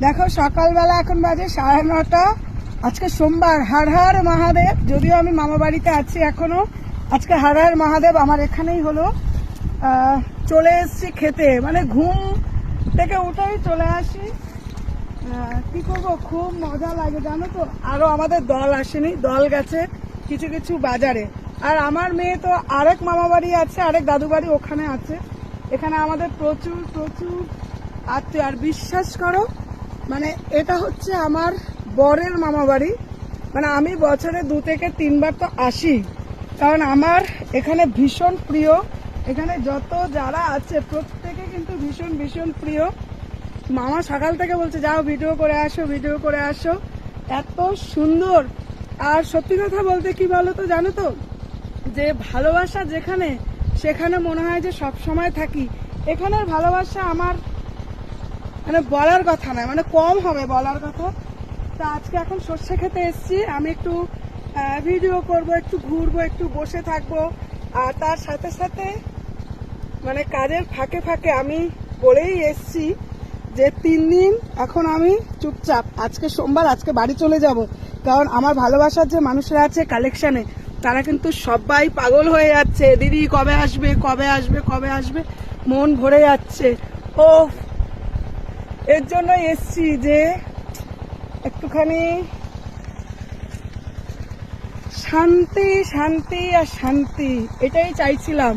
দেখো সকালবেলা এখন বাজে 9:30। আজকে সোমবার। হর হর মহাদেব। যদিও আমি মামা বাড়িতে আছি এখনো, আজকে হর হর মহাদেব আমার এখানেই হলো। চলে এসছি খেতে, মানে ঘুম থেকে উঠেই চলে আসি। কি করবো, খুব মজা লাগে জানো তো। আরো আমাদের দল আসেনি, দল গেছে কিছু কিছু বাজারে। আর আমার মেয়ে তো আরেক মামা বাড়ি আছে, আরেক দাদু বাড়ি ওখানে আছে। এখানে আমাদের প্রচুর প্রচুর আত্মীয়। আর বিশ্বাস করো, মানে এটা হচ্ছে আমার বরের মামা বাড়ি। মানে আমি বছরে 2 থেকে 3 বার তো আসি, কারণ আমার এখানে ভীষণ প্রিয়। এখানে যত যারা আছে প্রত্যেকে কিন্তু ভীষণ ভীষণ প্রিয়। মামা সকাল থেকে বলছে যাও ভিডিও করে আসো, ভিডিও করে আসো। এত সুন্দর। আর সত্যি কথা বলতে কি বলো তো, জানো তো, যে ভালোবাসা যেখানে, সেখানে মনে হয় যে সব সময় থাকি। এখানের ভালোবাসা আমার মানে বলার কথা নয়, মানে কম হবে বলার কথা। তা আজকে এখন সর্ষে খেতে এসছি। আমি একটু ভিডিও করব, একটু ঘুরবো, একটু বসে থাকবো। আর তার সাথে সাথে মানে কাজের ফাঁকে ফাঁকে আমি বলেই এসছি যে 3 দিন এখন আমি চুপচাপ। আজকে সোমবার, আজকে বাড়ি চলে যাব। কারণ আমার ভালোবাসার যে মানুষরা আছে কালেকশনে, তারা কিন্তু সবাই পাগল হয়ে যাচ্ছে, দিদি কবে আসবে, কবে আসবে, কবে আসবে, মন ভরে যাচ্ছে। ও, এর জন্য এসছি যে একটুখানি শান্তি, শান্তি আর শান্তি, এটাই চাইছিলাম।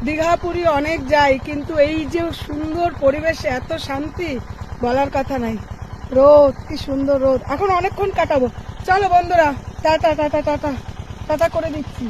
দীঘা পুরী অনেক যাই, কিন্তু এই যে সুন্দর পরিবেশে এত শান্তি বলার কথা নাই। রোদ, কি সুন্দর রোদ। এখন অনেকক্ষণ কাটাবো। চলো বন্ধুরা, টাটা টাটা টাটা টাটা করে দিচ্ছি।